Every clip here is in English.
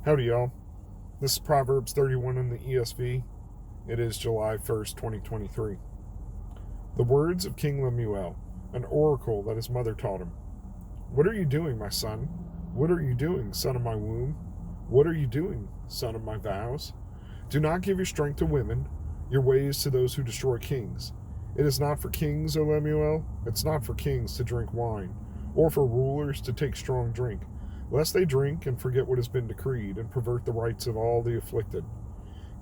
Howdy, y'all. This is Proverbs 31 in the ESV. It is July 1st, 2023. The words of King Lemuel, an oracle that his mother taught him. What are you doing, my son? What are you doing, son of my womb? What are you doing, son of my vows? Do not give your strength to women, your ways to those who destroy kings. It is not for kings, O Lemuel. It's not for kings to drink wine, or for rulers to take strong drink, lest they drink and forget what has been decreed, and pervert the rights of all the afflicted.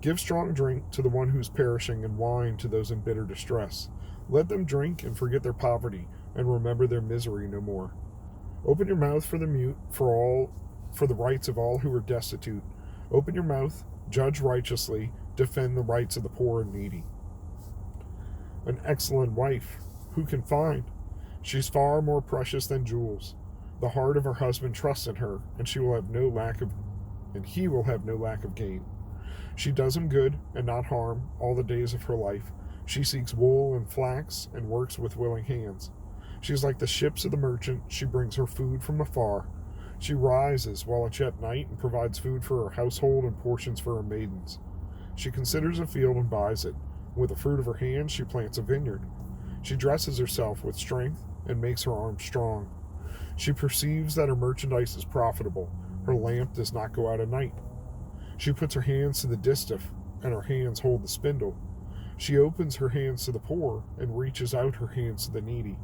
Give strong drink to the one who is perishing, and wine to those in bitter distress. Let them drink and forget their poverty, and remember their misery no more. Open your mouth for the mute, for the rights of all who are destitute. Open your mouth, judge righteously, defend the rights of the poor and needy. An excellent wife, who can find? She's far more precious than jewels. The heart of her husband trusts in her, and he will have no lack of gain. She does him good and not harm all the days of her life. She seeks wool and flax and works with willing hands. She is like the ships of the merchant. She brings her food from afar. She rises while it's yet night and provides food for her household and portions for her maidens. She considers a field and buys it. With the fruit of her hands she plants a vineyard. She dresses herself with strength and makes her arms strong. She perceives that her merchandise is profitable. Her lamp does not go out at night. She puts her hands to the distaff, and her hands hold the spindle. She opens her hands to the poor, and reaches out her hands to the needy.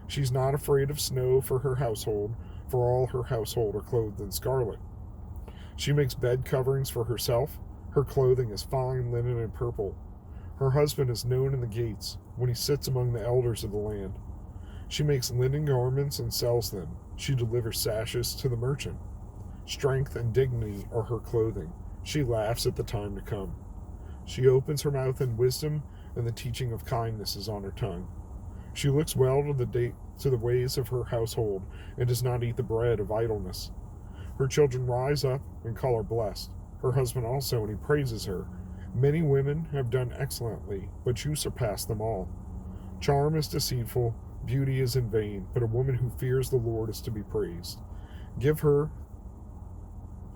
She's not afraid of snow for her household, for all her household are clothed in scarlet. She makes bed coverings for herself. Her clothing is fine linen and purple. Her husband is known in the gates, when he sits among the elders of the land. She makes linen garments and sells them. She delivers sashes to the merchant. Strength and dignity are her clothing. She laughs at the time to come. She opens her mouth in wisdom, and the teaching of kindness is on her tongue. She looks well to the ways of her household, and does not eat the bread of idleness. Her children rise up and call her blessed. Her husband also, and he praises her. Many women have done excellently, but you surpass them all. Charm is deceitful. Beauty is in vain, but a woman who fears the Lord is to be praised. Give her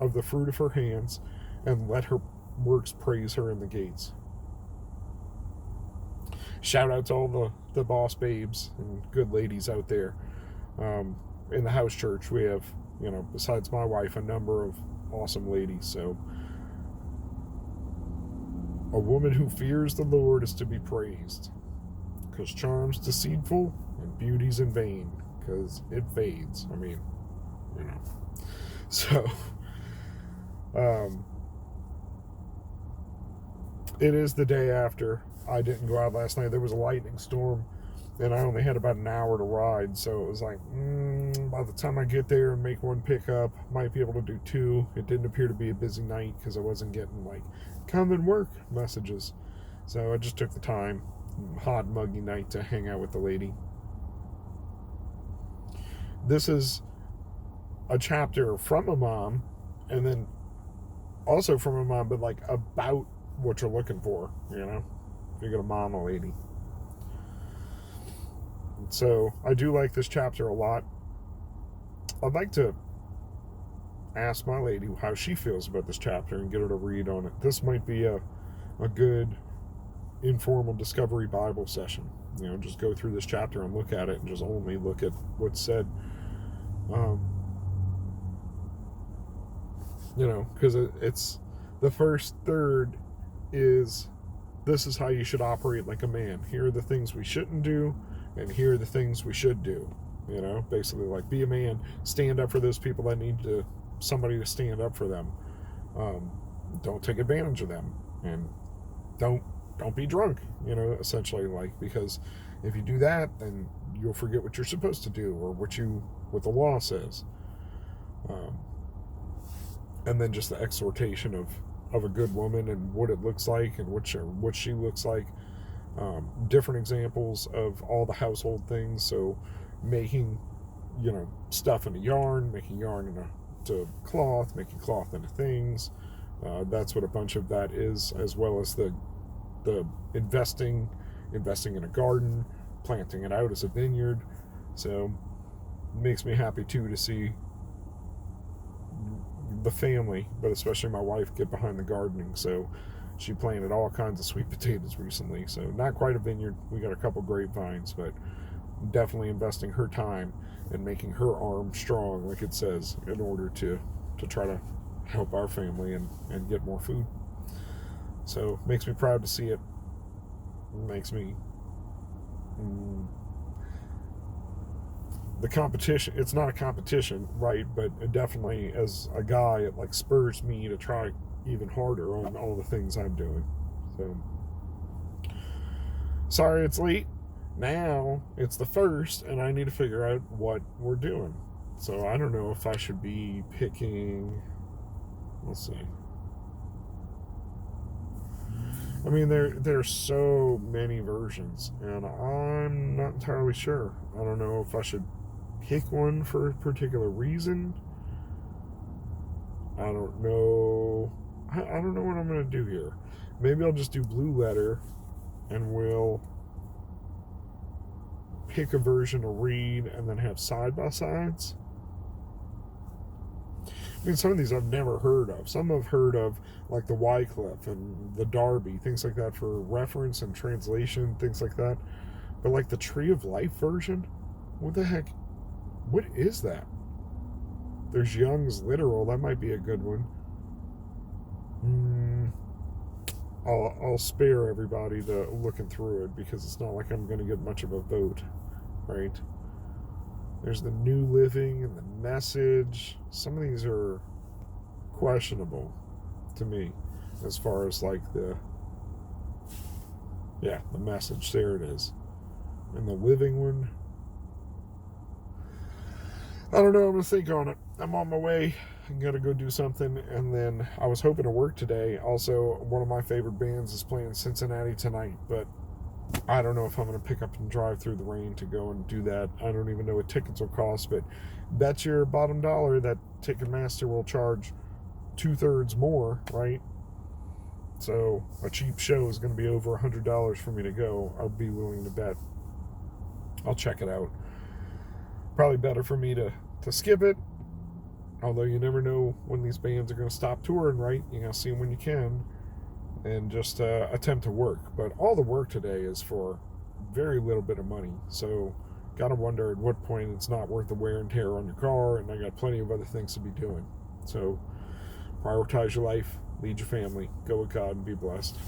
of the fruit of her hands, and let her works praise her in the gates. Shout out to all the boss babes and good ladies out there. In the house church, we have, besides my wife, a number of awesome ladies. So, a woman who fears the Lord is to be praised, because charm's deceitful and beauty's in vain, because it fades. So, it is the day after. I didn't go out last night. There was a lightning storm, and I only had about an hour to ride, so it was like, by the time I get there and make one pickup, might be able to do two. It didn't appear to be a busy night, because I wasn't getting, come and work messages. So I just took the time, hot, muggy night, to hang out with the lady. This is a chapter from a mom, and then also from a mom, but about what you're looking for, if you're gonna mom a lady. So I do like this chapter a lot. I'd like to ask my lady how she feels about this chapter and get her to read on it. This might be a good informal discovery Bible session. Just go through this chapter and look at it, and just only look at what's said. Because it's the first third is, this is how you should operate like a man. Here are the things we shouldn't do, and here are the things we should do. Basically, be a man, stand up for those people that need somebody to stand up for them. Don't take advantage of them, and don't be drunk. Essentially, because if you do that, then you'll forget what you're supposed to do, or what the law says. And then just the exhortation of a good woman, and what it looks like, and what she looks like. Different examples of all the household things. So making, stuff into yarn, making yarn into cloth, making cloth into things. That's what a bunch of that is, as well as the investing in a garden, planting it out as a vineyard. So it makes me happy too to see the family, but especially my wife, get behind the gardening. So she planted all kinds of sweet potatoes recently. So not quite a vineyard. We got a couple grapevines, but definitely investing her time and making her arm strong, like it says, in order to try to help our family and get more food. So makes me proud to see it. Makes me the competition, it's not a competition, right? But it definitely, as a guy, it like spurs me to try even harder on all the things I'm doing. So sorry it's late. Now it's the 1st, and I need to figure out what we're doing. So I don't know if I should be picking, let's see. I mean, there's so many versions, and I'm not entirely sure. I don't know if I should pick one for a particular reason. I don't know. I don't know what I'm going to do here. Maybe I'll just do blue letter, and we'll pick a version to read and then have side-by-sides. I mean, some of these I've never heard of. Some I've heard of, like the Wycliffe and the Darby, things like that for reference and translation, things like that. But like the Tree of Life version, what the heck? What is that? There's Young's Literal. That might be a good one. I'll spare everybody the looking through it, because it's not like I'm going to get much of a vote, right? There's the New Living and the Message. Some of these are questionable to me, as far as like the Message. There it is. And the Living one, I don't know. I'm going to think on it. I'm on my way. I'm going to go do something. And then I was hoping to work today. Also, one of my favorite bands is playing Cincinnati tonight, but I don't know if I'm going to pick up and drive through the rain to go and do that. I don't even know what tickets will cost, but that's your bottom dollar that Ticketmaster will charge 2/3 more, right? So a cheap show is going to be over $100 for me to go. I'll be willing to bet. I'll check it out. Probably better for me to skip it, although you never know when these bands are going to stop touring, right? You got to see them when you can, and just attempt to work. But all the work today is for very little bit of money, so gotta wonder at what point it's not worth the wear and tear on your car, and I got plenty of other things to be doing. So prioritize your life, lead your family, go with God, and be blessed.